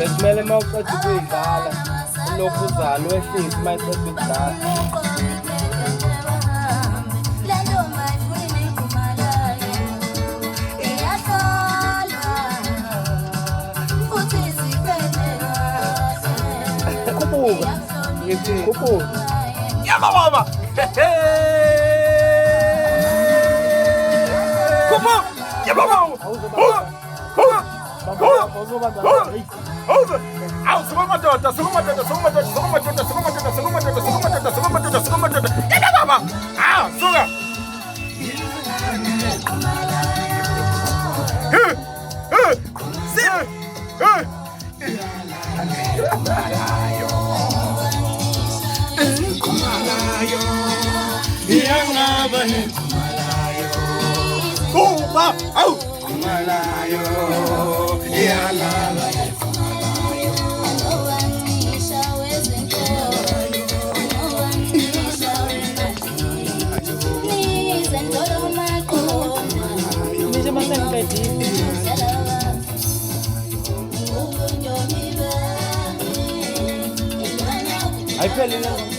bekumele uma uqeda ukuyidlala ulokhu uzalo wehlise uma iqeda ukudlala. Khuphuka ngithi khuphuka yama baba khuphuka yama baba I feel it.